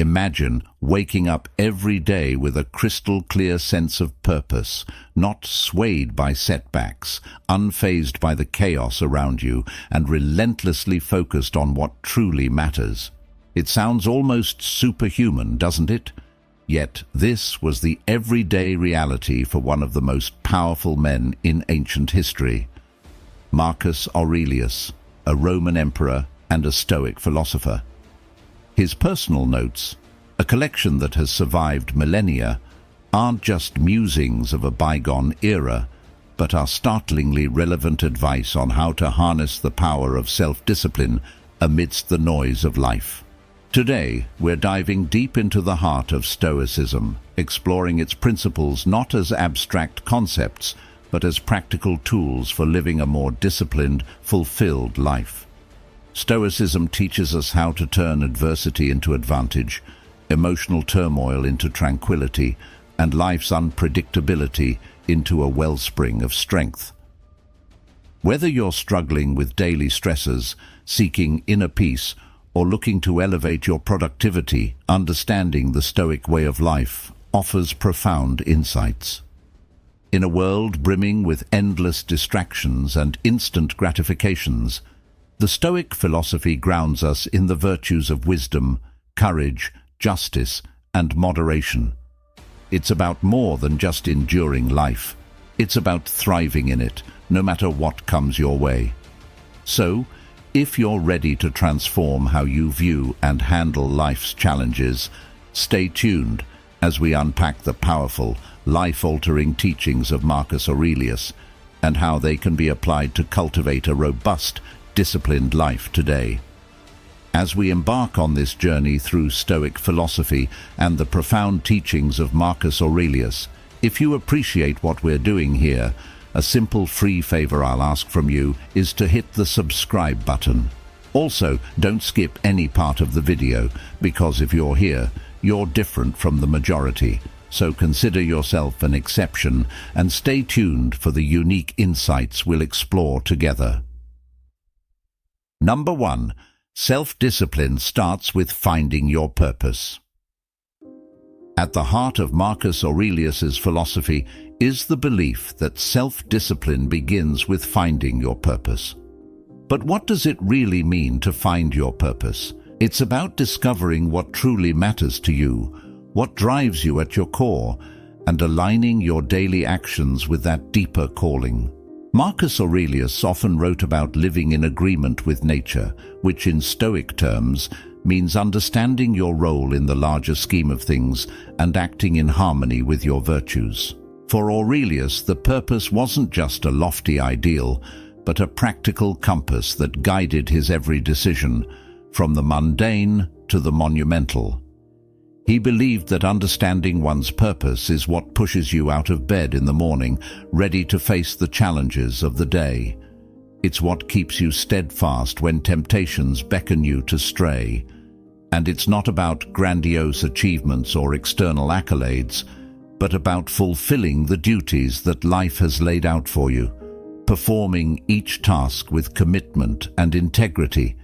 Imagine waking up every day with a crystal-clear sense of purpose, not swayed by setbacks, unfazed by the chaos around you, and relentlessly focused on what truly matters. It sounds almost superhuman, doesn't it? Yet this was the everyday reality for one of the most powerful men in ancient history, Marcus Aurelius, a Roman emperor and a Stoic philosopher. His personal notes, a collection that has survived millennia, aren't just musings of a bygone era, but are startlingly relevant advice on how to harness the power of self-discipline amidst the noise of life. Today, we're diving deep into the heart of Stoicism, exploring its principles not as abstract concepts, but as practical tools for living a more disciplined, fulfilled life. Stoicism teaches us how to turn adversity into advantage, emotional turmoil into tranquility, and life's unpredictability into a wellspring of strength. Whether you're struggling with daily stresses, seeking inner peace, or looking to elevate your productivity, understanding the Stoic way of life offers profound insights. In a world brimming with endless distractions and instant gratifications, the Stoic philosophy grounds us in the virtues of wisdom, courage, justice, and moderation. It's about more than just enduring life. It's about thriving in it, no matter what comes your way. So, if you're ready to transform how you view and handle life's challenges, stay tuned as we unpack the powerful, life-altering teachings of Marcus Aurelius and how they can be applied to cultivate a robust, disciplined life today. As we embark on this journey through Stoic philosophy and the profound teachings of Marcus Aurelius, if you appreciate what we're doing here, a simple free favor I'll ask from you is to hit the subscribe button. Also, don't skip any part of the video, because if you're here, you're different from the majority. So consider yourself an exception and stay tuned for the unique insights we'll explore together. Number 1. Self-discipline starts with finding your purpose. At the heart of Marcus Aurelius's philosophy is the belief that self-discipline begins with finding your purpose. But what does it really mean to find your purpose? It's about discovering what truly matters to you, what drives you at your core, and aligning your daily actions with that deeper calling. Marcus Aurelius often wrote about living in agreement with nature, which in Stoic terms means understanding your role in the larger scheme of things and acting in harmony with your virtues. For Aurelius, the purpose wasn't just a lofty ideal, but a practical compass that guided his every decision, from the mundane to the monumental. He believed that understanding one's purpose is what pushes you out of bed in the morning, ready to face the challenges of the day. It's what keeps you steadfast when temptations beckon you to stray. And it's not about grandiose achievements or external accolades, but about fulfilling the duties that life has laid out for you, performing each task with commitment and integrity.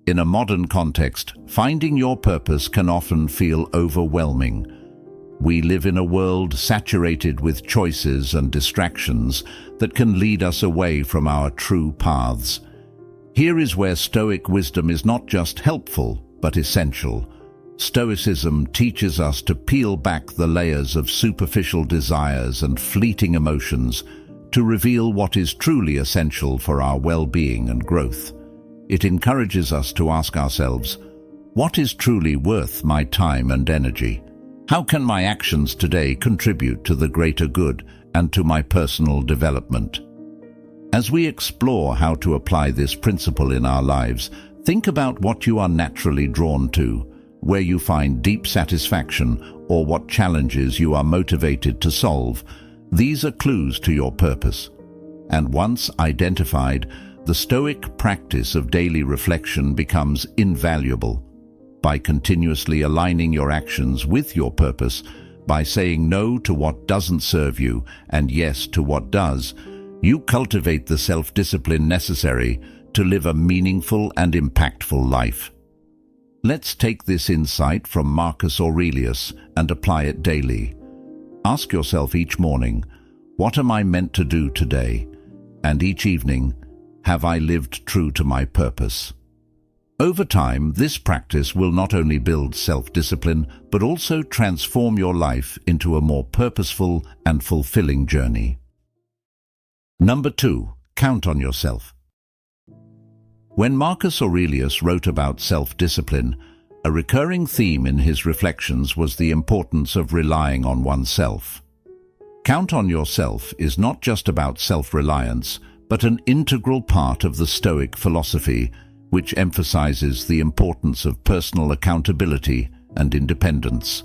In a modern context, finding your purpose can often feel overwhelming. We live in a world saturated with choices and distractions that can lead us away from our true paths. Here is where Stoic wisdom is not just helpful, but essential. Stoicism teaches us to peel back the layers of superficial desires and fleeting emotions to reveal what is truly essential for our well-being and growth. It encourages us to ask ourselves, what is truly worth my time and energy? How can my actions today contribute to the greater good and to my personal development? As we explore how to apply this principle in our lives, think about what you are naturally drawn to, where you find deep satisfaction, or what challenges you are motivated to solve. These are clues to your purpose. And once identified, the Stoic practice of daily reflection becomes invaluable. By continuously aligning your actions with your purpose, by saying no to what doesn't serve you and yes to what does, you cultivate the self-discipline necessary to live a meaningful and impactful life. Let's take this insight from Marcus Aurelius and apply it daily. Ask yourself each morning, what am I meant to do today? And each evening, have I lived true to my purpose? Over time, this practice will not only build self-discipline, but also transform your life into a more purposeful and fulfilling journey. Number 2, count on yourself. When Marcus Aurelius wrote about self-discipline, a recurring theme in his reflections was the importance of relying on oneself. Count on yourself is not just about self-reliance, but an integral part of the Stoic philosophy, which emphasizes the importance of personal accountability and independence.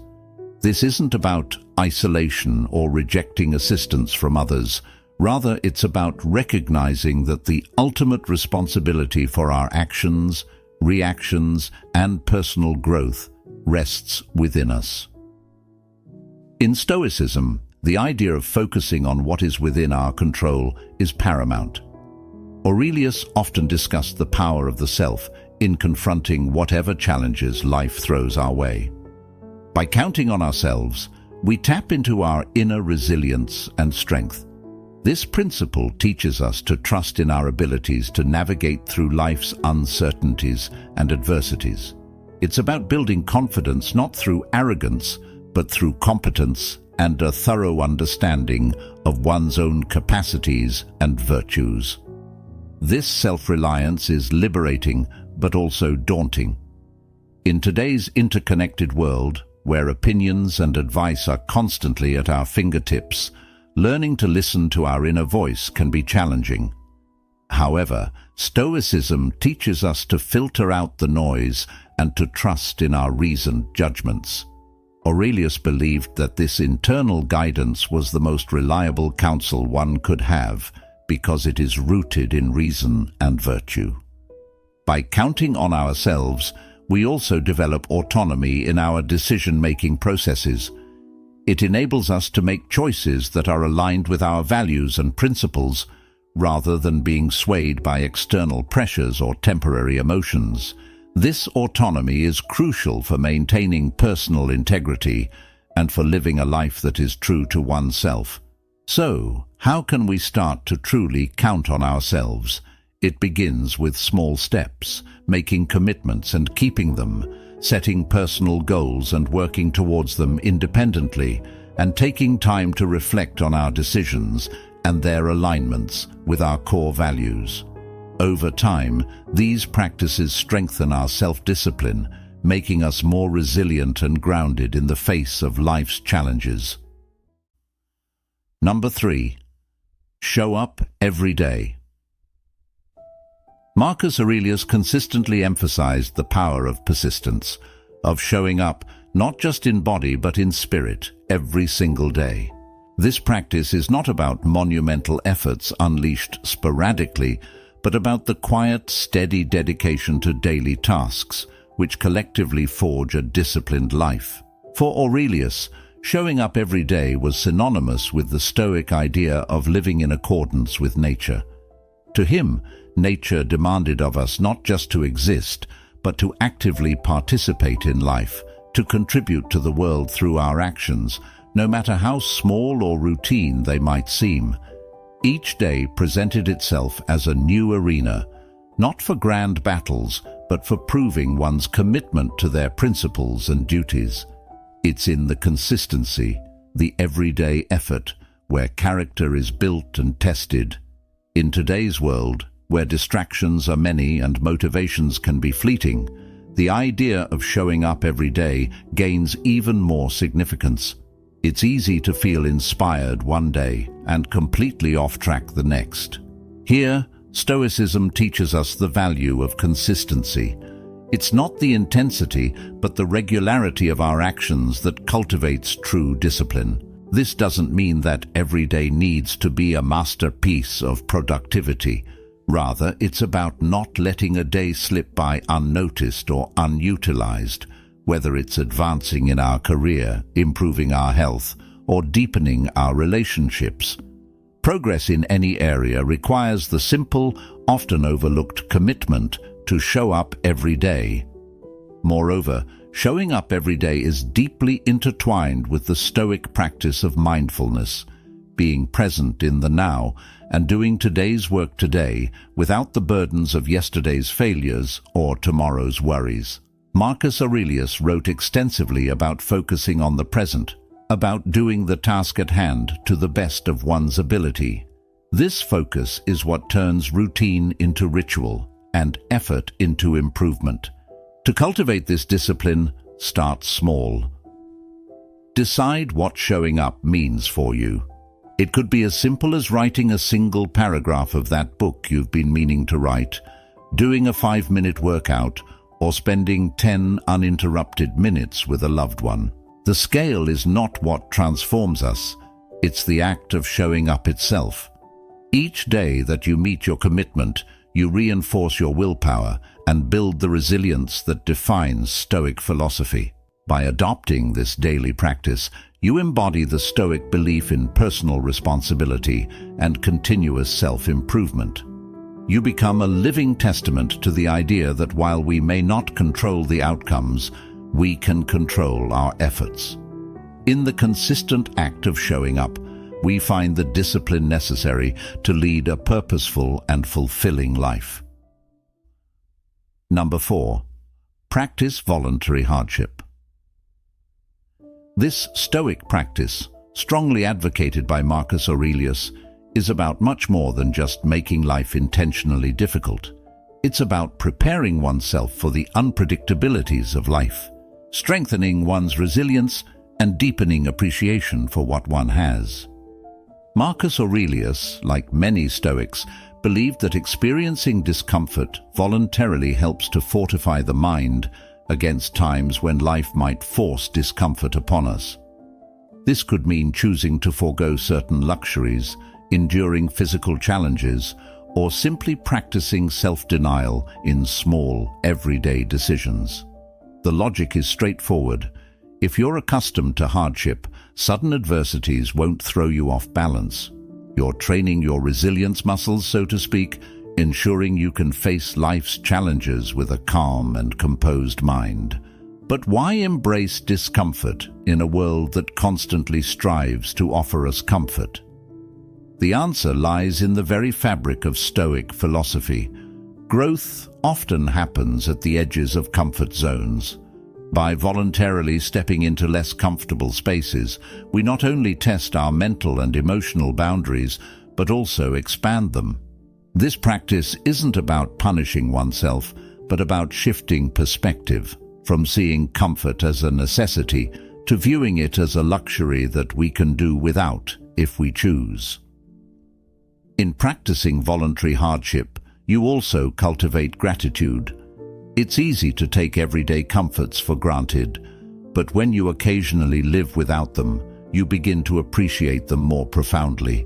This isn't about isolation or rejecting assistance from others. Rather, it's about recognizing that the ultimate responsibility for our actions, reactions, and personal growth rests within us. In Stoicism, the idea of focusing on what is within our control is paramount. Aurelius often discussed the power of the self in confronting whatever challenges life throws our way. By counting on ourselves, we tap into our inner resilience and strength. This principle teaches us to trust in our abilities to navigate through life's uncertainties and adversities. It's about building confidence not through arrogance, but through competence and a thorough understanding of one's own capacities and virtues. This self-reliance is liberating, but also daunting. In today's interconnected world, where opinions and advice are constantly at our fingertips, learning to listen to our inner voice can be challenging. However, Stoicism teaches us to filter out the noise and to trust in our reasoned judgments. Aurelius believed that this internal guidance was the most reliable counsel one could have because it is rooted in reason and virtue. By counting on ourselves, we also develop autonomy in our decision-making processes. It enables us to make choices that are aligned with our values and principles, rather than being swayed by external pressures or temporary emotions. This autonomy is crucial for maintaining personal integrity and for living a life that is true to oneself. So, how can we start to truly count on ourselves? It begins with small steps, making commitments and keeping them, setting personal goals and working towards them independently, and taking time to reflect on our decisions and their alignments with our core values. Over time, these practices strengthen our self-discipline, making us more resilient and grounded in the face of life's challenges. Number 3, show up every day. Marcus Aurelius consistently emphasized the power of persistence, of showing up not just in body but in spirit every single day. This practice is not about monumental efforts unleashed sporadically, but about the quiet, steady dedication to daily tasks, which collectively forge a disciplined life. For Aurelius, showing up every day was synonymous with the Stoic idea of living in accordance with nature. To him, nature demanded of us not just to exist, but to actively participate in life, to contribute to the world through our actions, no matter how small or routine they might seem. Each day presented itself as a new arena, not for grand battles, but for proving one's commitment to their principles and duties. It's in the consistency, the everyday effort, where character is built and tested. In today's world, where distractions are many and motivations can be fleeting, the idea of showing up every day gains even more significance. It's easy to feel inspired one day and completely off track the next. Here, Stoicism teaches us the value of consistency. It's not the intensity, but the regularity of our actions that cultivates true discipline. This doesn't mean that every day needs to be a masterpiece of productivity. Rather, it's about not letting a day slip by unnoticed or unutilized, whether it's advancing in our career, improving our health, or deepening our relationships. Progress in any area requires the simple, often overlooked commitment to show up every day. Moreover, showing up every day is deeply intertwined with the Stoic practice of mindfulness, being present in the now and doing today's work today without the burdens of yesterday's failures or tomorrow's worries. Marcus Aurelius wrote extensively about focusing on the present, about doing the task at hand to the best of one's ability. This focus is what turns routine into ritual and effort into improvement. To cultivate this discipline, start small. Decide what showing up means for you. It could be as simple as writing a single paragraph of that book you've been meaning to write, doing a 5-minute workout, or spending 10 uninterrupted minutes with a loved one. The scale is not what transforms us, it's the act of showing up itself. Each day that you meet your commitment, you reinforce your willpower and build the resilience that defines Stoic philosophy. By adopting this daily practice, you embody the Stoic belief in personal responsibility and continuous self-improvement. You become a living testament to the idea that while we may not control the outcomes, we can control our efforts. In the consistent act of showing up, we find the discipline necessary to lead a purposeful and fulfilling life. Number 4. Practice voluntary hardship. This Stoic practice, strongly advocated by Marcus Aurelius, is about much more than just making life intentionally difficult. It's about preparing oneself for the unpredictabilities of life, strengthening one's resilience, and deepening appreciation for what one has. Marcus Aurelius, like many Stoics, believed that experiencing discomfort voluntarily helps to fortify the mind against times when life might force discomfort upon us. This could mean choosing to forego certain luxuries, enduring physical challenges, or simply practicing self-denial in small, everyday decisions. The logic is straightforward. If you're accustomed to hardship, sudden adversities won't throw you off balance. You're training your resilience muscles, so to speak, ensuring you can face life's challenges with a calm and composed mind. But why embrace discomfort in a world that constantly strives to offer us comfort? The answer lies in the very fabric of Stoic philosophy. Growth often happens at the edges of comfort zones. By voluntarily stepping into less comfortable spaces, we not only test our mental and emotional boundaries, but also expand them. This practice isn't about punishing oneself, but about shifting perspective, from seeing comfort as a necessity to viewing it as a luxury that we can do without if we choose. In practicing voluntary hardship, you also cultivate gratitude. It's easy to take everyday comforts for granted, but when you occasionally live without them, you begin to appreciate them more profoundly.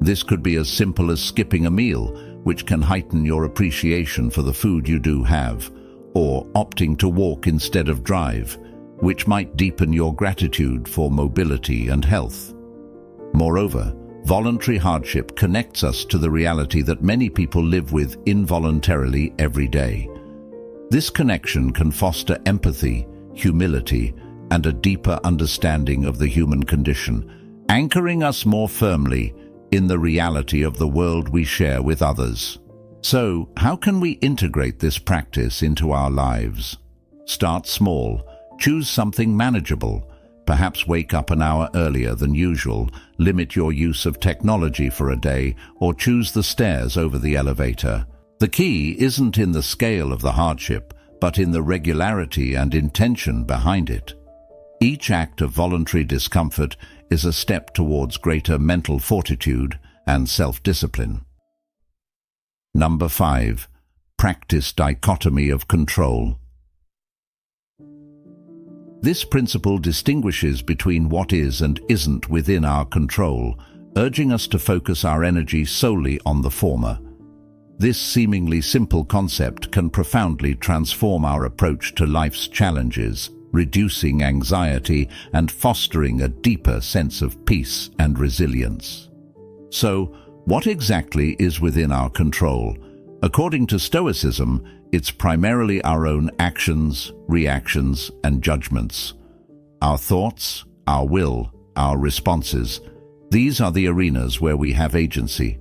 This could be as simple as skipping a meal, which can heighten your appreciation for the food you do have, or opting to walk instead of drive, which might deepen your gratitude for mobility and health. Moreover, voluntary hardship connects us to the reality that many people live with involuntarily every day. This connection can foster empathy, humility, and a deeper understanding of the human condition, anchoring us more firmly in the reality of the world we share with others. So, how can we integrate this practice into our lives? Start small. Choose something manageable. Perhaps wake up an hour earlier than usual, limit your use of technology for a day, or choose the stairs over the elevator. The key isn't in the scale of the hardship, but in the regularity and intention behind it. Each act of voluntary discomfort is a step towards greater mental fortitude and self-discipline. Number 5. Practice dichotomy of control. This principle distinguishes between what is and isn't within our control, urging us to focus our energy solely on the former. This seemingly simple concept can profoundly transform our approach to life's challenges, reducing anxiety and fostering a deeper sense of peace and resilience. So, what exactly is within our control? According to Stoicism, it's primarily our own actions, reactions, and judgments. Our thoughts, our will, our responses, these are the arenas where we have agency.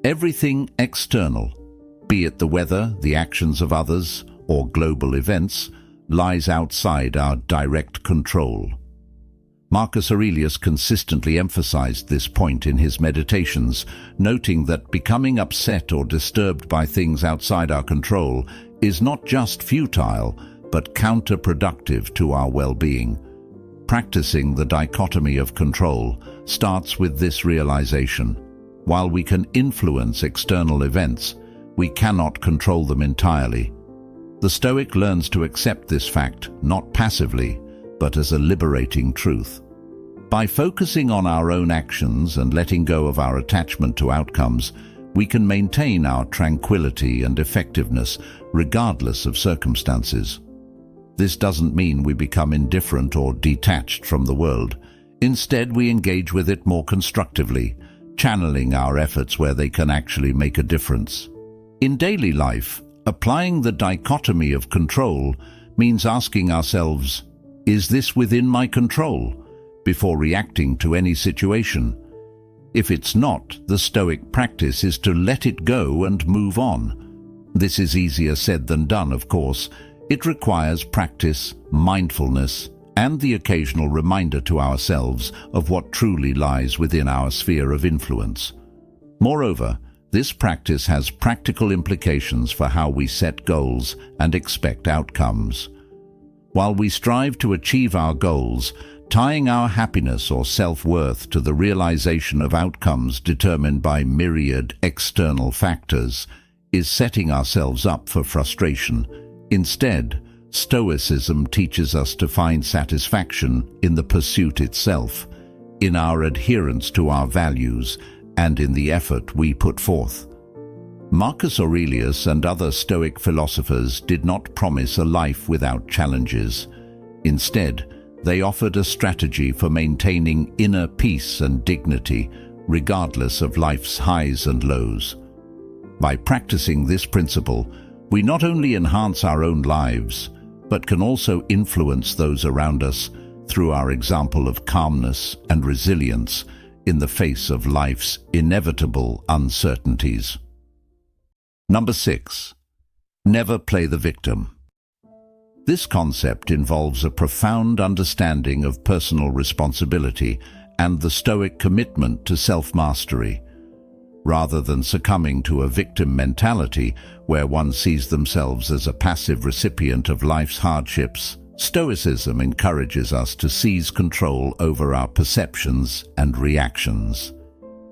Everything external, be it the weather, the actions of others, or global events, lies outside our direct control. Marcus Aurelius consistently emphasized this point in his meditations, noting that becoming upset or disturbed by things outside our control is not just futile, but counterproductive to our well-being. Practicing the dichotomy of control starts with this realization. While we can influence external events, we cannot control them entirely. The Stoic learns to accept this fact, not passively, but as a liberating truth. By focusing on our own actions and letting go of our attachment to outcomes, we can maintain our tranquility and effectiveness regardless of circumstances. This doesn't mean we become indifferent or detached from the world. Instead, we engage with it more constructively, channeling our efforts where they can actually make a difference. In daily life, applying the dichotomy of control means asking ourselves, is this within my control? Before reacting to any situation. If it's not, the Stoic practice is to let it go and move on. This is easier said than done, of course. It requires practice, mindfulness, and the occasional reminder to ourselves of what truly lies within our sphere of influence. Moreover, this practice has practical implications for how we set goals and expect outcomes. While we strive to achieve our goals, tying our happiness or self-worth to the realization of outcomes determined by myriad external factors is setting ourselves up for frustration. Instead, Stoicism teaches us to find satisfaction in the pursuit itself, in our adherence to our values, and in the effort we put forth. Marcus Aurelius and other Stoic philosophers did not promise a life without challenges. Instead, they offered a strategy for maintaining inner peace and dignity, regardless of life's highs and lows. By practicing this principle, we not only enhance our own lives, but can also influence those around us through our example of calmness and resilience in the face of life's inevitable uncertainties. Number 6. Never play the victim. This concept involves a profound understanding of personal responsibility and the Stoic commitment to self-mastery. Rather than succumbing to a victim mentality where one sees themselves as a passive recipient of life's hardships, Stoicism encourages us to seize control over our perceptions and reactions.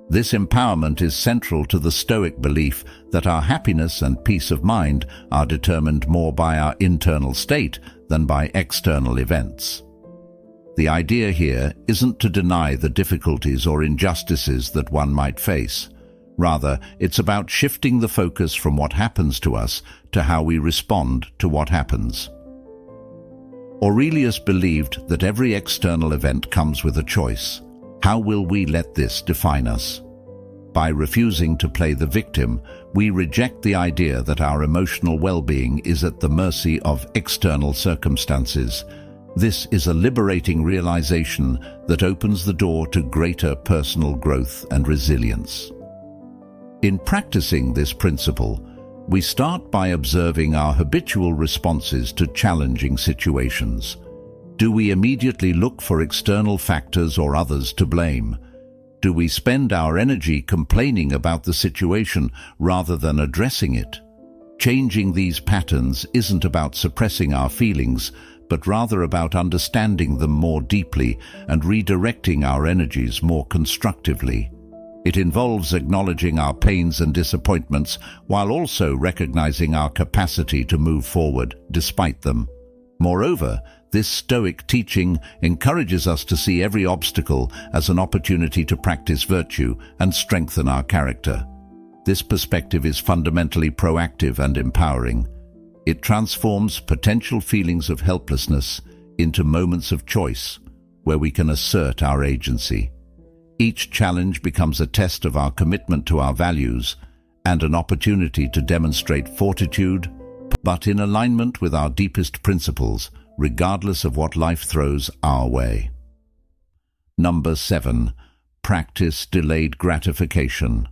This empowerment is central to the Stoic belief that our happiness and peace of mind are determined more by our internal state than by external events. The idea here isn't to deny the difficulties or injustices that one might face. Rather, it's about shifting the focus from what happens to us to how we respond to what happens. Aurelius believed that every external event comes with a choice. How will we let this define us? By refusing to play the victim, we reject the idea that our emotional well-being is at the mercy of external circumstances. This is a liberating realization that opens the door to greater personal growth and resilience. In practicing this principle, we start by observing our habitual responses to challenging situations. Do we immediately look for external factors or others to blame? Do we spend our energy complaining about the situation rather than addressing it? Changing these patterns isn't about suppressing our feelings, but rather about understanding them more deeply and redirecting our energies more constructively. It involves acknowledging our pains and disappointments while also recognizing our capacity to move forward despite them. Moreover, this Stoic teaching encourages us to see every obstacle as an opportunity to practice virtue and strengthen our character. This perspective is fundamentally proactive and empowering. It transforms potential feelings of helplessness into moments of choice where we can assert our agency. Each challenge becomes a test of our commitment to our values, and an opportunity to demonstrate fortitude, but in alignment with our deepest principles, regardless of what life throws our way. Number 7. Practice delayed gratification.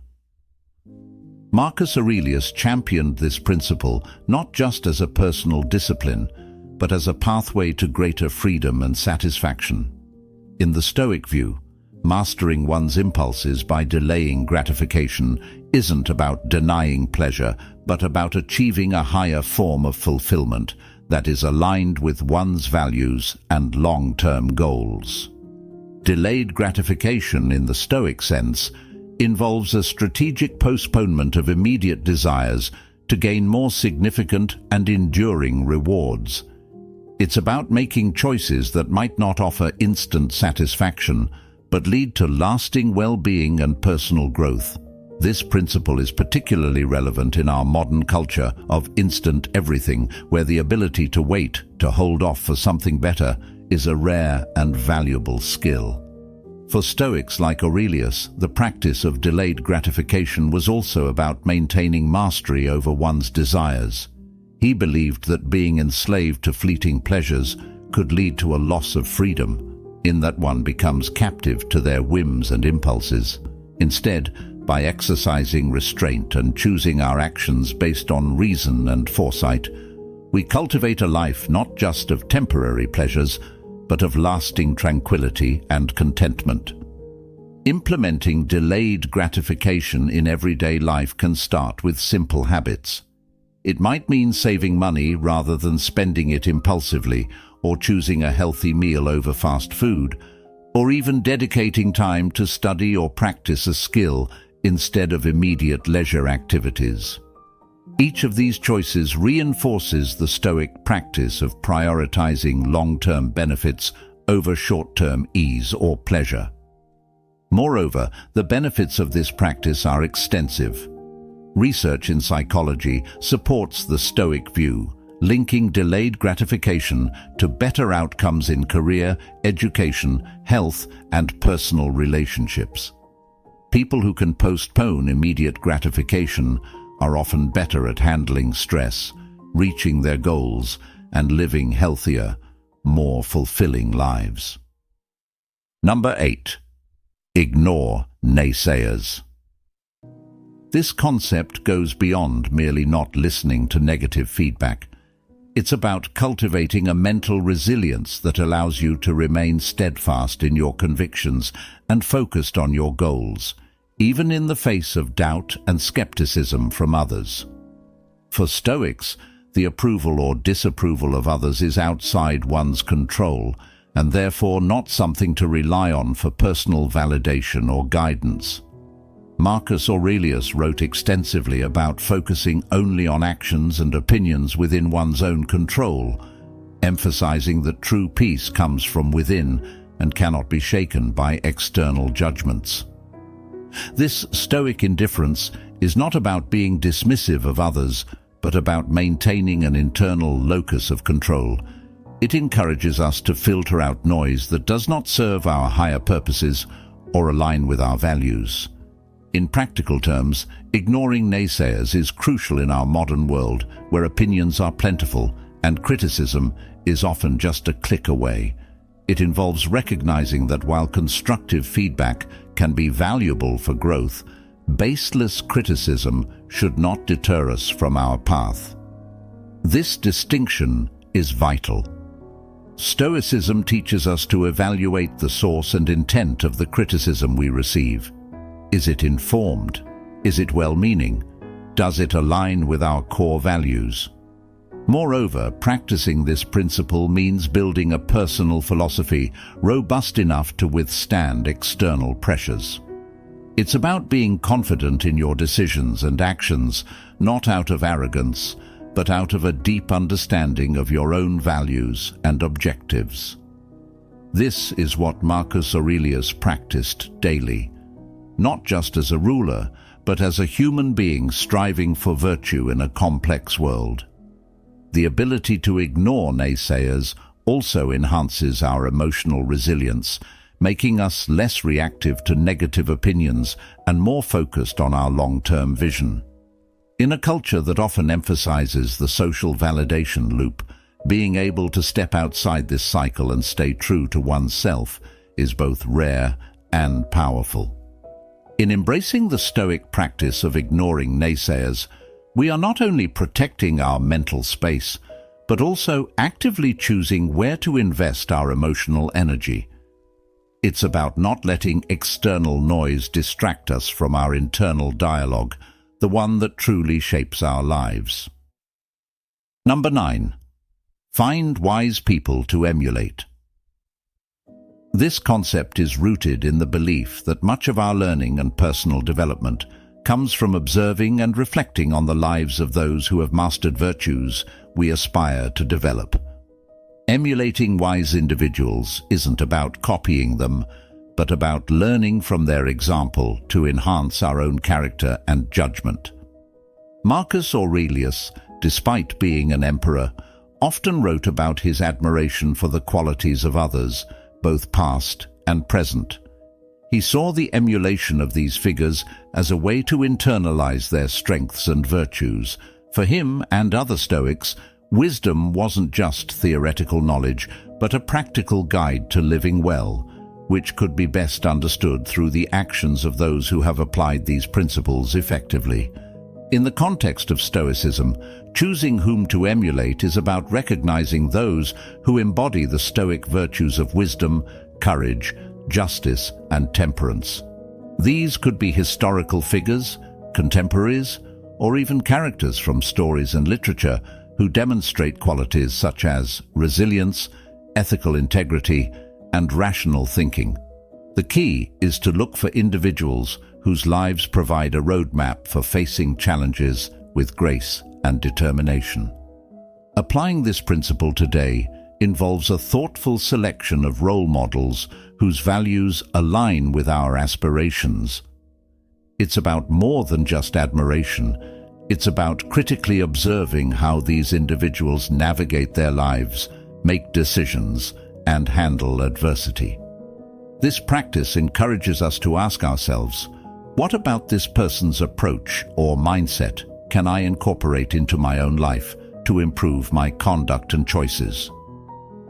Marcus Aurelius championed this principle not just as a personal discipline, but as a pathway to greater freedom and satisfaction. In the Stoic view, mastering one's impulses by delaying gratification isn't about denying pleasure, but about achieving a higher form of fulfillment that is aligned with one's values and long-term goals. Delayed gratification, in the Stoic sense, involves a strategic postponement of immediate desires to gain more significant and enduring rewards. It's about making choices that might not offer instant satisfaction, but lead to lasting well-being and personal growth. This principle is particularly relevant in our modern culture of instant everything, where the ability to wait, to hold off for something better, is a rare and valuable skill. For Stoics like Aurelius, the practice of delayed gratification was also about maintaining mastery over one's desires. He believed that being enslaved to fleeting pleasures could lead to a loss of freedom, in that one becomes captive to their whims and impulses. Instead, by exercising restraint and choosing our actions based on reason and foresight, we cultivate a life not just of temporary pleasures, but of lasting tranquility and contentment. Implementing delayed gratification in everyday life can start with simple habits. It might mean saving money rather than spending it impulsively, or choosing a healthy meal over fast food, or even dedicating time to study or practice a skill instead of immediate leisure activities. Each of these choices reinforces the Stoic practice of prioritizing long-term benefits over short-term ease or pleasure. Moreover, the benefits of this practice are extensive. Research in psychology supports the Stoic view, linking delayed gratification to better outcomes in career, education, health, and personal relationships. People who can postpone immediate gratification are often better at handling stress, reaching their goals, and living healthier, more fulfilling lives. Number 8. Ignore naysayers. This concept goes beyond merely not listening to negative feedback. It's about cultivating a mental resilience that allows you to remain steadfast in your convictions and focused on your goals, even in the face of doubt and skepticism from others. For Stoics, the approval or disapproval of others is outside one's control, and therefore not something to rely on for personal validation or guidance. Marcus Aurelius wrote extensively about focusing only on actions and opinions within one's own control, emphasizing that true peace comes from within and cannot be shaken by external judgments. This Stoic indifference is not about being dismissive of others, but about maintaining an internal locus of control. It encourages us to filter out noise that does not serve our higher purposes or align with our values. In practical terms, ignoring naysayers is crucial in our modern world, where opinions are plentiful and criticism is often just a click away. It involves recognizing that while constructive feedback can be valuable for growth, baseless criticism should not deter us from our path. This distinction is vital. Stoicism teaches us to evaluate the source and intent of the criticism we receive. Is it informed? Is it well-meaning? Does it align with our core values? Moreover, practicing this principle means building a personal philosophy robust enough to withstand external pressures. It's about being confident in your decisions and actions, not out of arrogance, but out of a deep understanding of your own values and objectives. This is what Marcus Aurelius practiced daily, not just as a ruler, but as a human being striving for virtue in a complex world. The ability to ignore naysayers also enhances our emotional resilience, making us less reactive to negative opinions and more focused on our long-term vision. In a culture that often emphasizes the social validation loop, being able to step outside this cycle and stay true to oneself is both rare and powerful. In embracing the Stoic practice of ignoring naysayers, we are not only protecting our mental space, but also actively choosing where to invest our emotional energy. It's about not letting external noise distract us from our internal dialogue, the one that truly shapes our lives. Number 9. Find wise people to emulate. This concept is rooted in the belief that much of our learning and personal development comes from observing and reflecting on the lives of those who have mastered virtues we aspire to develop. Emulating wise individuals isn't about copying them, but about learning from their example to enhance our own character and judgment. Marcus Aurelius, despite being an emperor, often wrote about his admiration for the qualities of others, both past and present. He saw the emulation of these figures as a way to internalize their strengths and virtues. For him and other Stoics, wisdom wasn't just theoretical knowledge, but a practical guide to living well, which could be best understood through the actions of those who have applied these principles effectively. In the context of Stoicism, choosing whom to emulate is about recognizing those who embody the Stoic virtues of wisdom, courage, justice, and temperance. These could be historical figures, contemporaries, or even characters from stories and literature who demonstrate qualities such as resilience, ethical integrity, and rational thinking. The key is to look for individuals whose lives provide a roadmap for facing challenges with grace and determination. Applying this principle today involves a thoughtful selection of role models whose values align with our aspirations. It's about more than just admiration. It's about critically observing how these individuals navigate their lives, make decisions, and handle adversity. This practice encourages us to ask ourselves, what about this person's approach or mindset can I incorporate into my own life to improve my conduct and choices?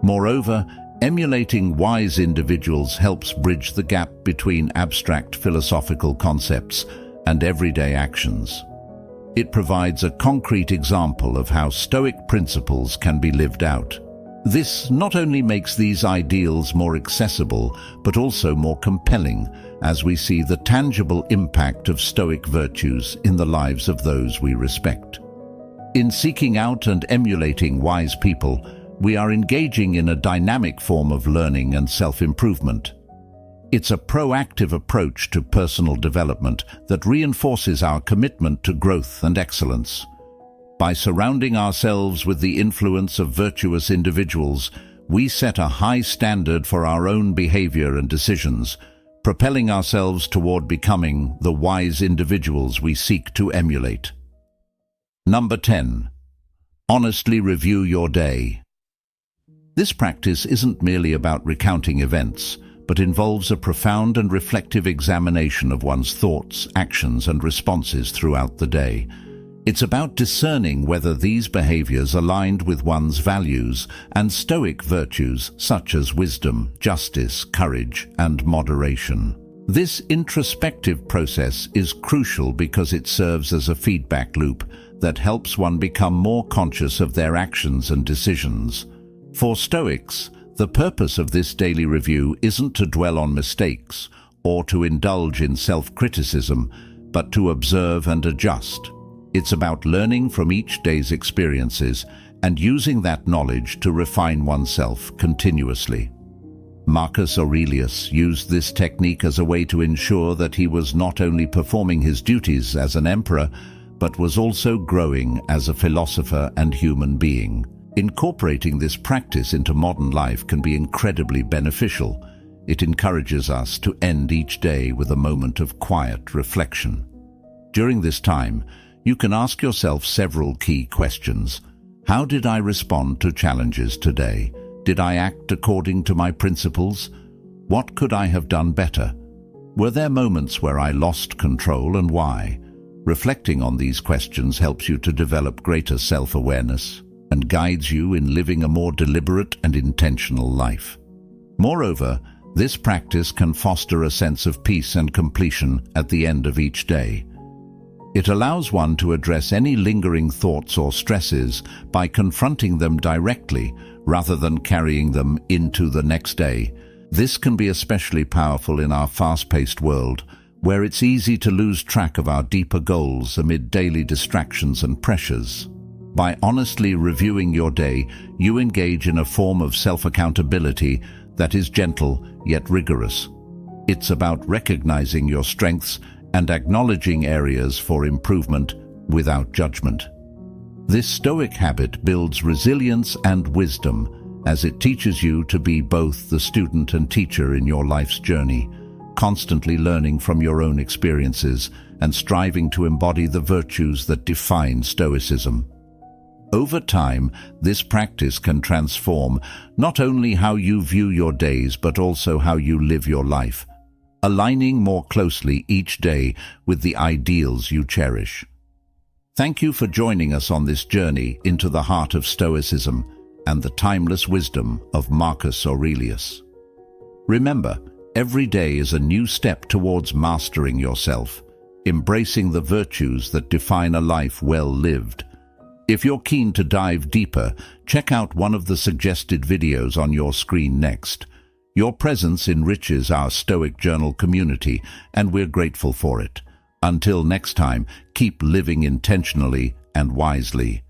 Moreover, emulating wise individuals helps bridge the gap between abstract philosophical concepts and everyday actions. It provides a concrete example of how Stoic principles can be lived out. This not only makes these ideals more accessible, but also more compelling as we see the tangible impact of Stoic virtues in the lives of those we respect. In seeking out and emulating wise people, we are engaging in a dynamic form of learning and self-improvement. It's a proactive approach to personal development that reinforces our commitment to growth and excellence. By surrounding ourselves with the influence of virtuous individuals, we set a high standard for our own behavior and decisions, propelling ourselves toward becoming the wise individuals we seek to emulate. Number 10. Honestly review your day. This practice isn't merely about recounting events, but involves a profound and reflective examination of one's thoughts, actions, and responses throughout the day. It's about discerning whether these behaviors aligned with one's values and Stoic virtues such as wisdom, justice, courage, and moderation. This introspective process is crucial because it serves as a feedback loop that helps one become more conscious of their actions and decisions. For Stoics, the purpose of this daily review isn't to dwell on mistakes or to indulge in self-criticism, but to observe and adjust. It's about learning from each day's experiences and using that knowledge to refine oneself continuously. Marcus Aurelius used this technique as a way to ensure that he was not only performing his duties as an emperor, but was also growing as a philosopher and human being. Incorporating this practice into modern life can be incredibly beneficial. It encourages us to end each day with a moment of quiet reflection. During this time, you can ask yourself several key questions. How did I respond to challenges today? Did I act according to my principles? What could I have done better? Were there moments where I lost control, and why? Reflecting on these questions helps you to develop greater self-awareness and guides you in living a more deliberate and intentional life. Moreover, this practice can foster a sense of peace and completion at the end of each day. It allows one to address any lingering thoughts or stresses by confronting them directly rather than carrying them into the next day. This can be especially powerful in our fast-paced world, where it's easy to lose track of our deeper goals amid daily distractions and pressures. By honestly reviewing your day, you engage in a form of self-accountability that is gentle yet rigorous. It's about recognizing your strengths and acknowledging areas for improvement without judgment. This Stoic habit builds resilience and wisdom as it teaches you to be both the student and teacher in your life's journey, constantly learning from your own experiences and striving to embody the virtues that define Stoicism. Over time, this practice can transform not only how you view your days but also how you live your life, aligning more closely each day with the ideals you cherish. Thank you for joining us on this journey into the heart of Stoicism and the timeless wisdom of Marcus Aurelius. Remember, every day is a new step towards mastering yourself, embracing the virtues that define a life well lived. If you're keen to dive deeper, check out one of the suggested videos on your screen next. Your presence enriches our Stoic Journal community, and we're grateful for it. Until next time, keep living intentionally and wisely.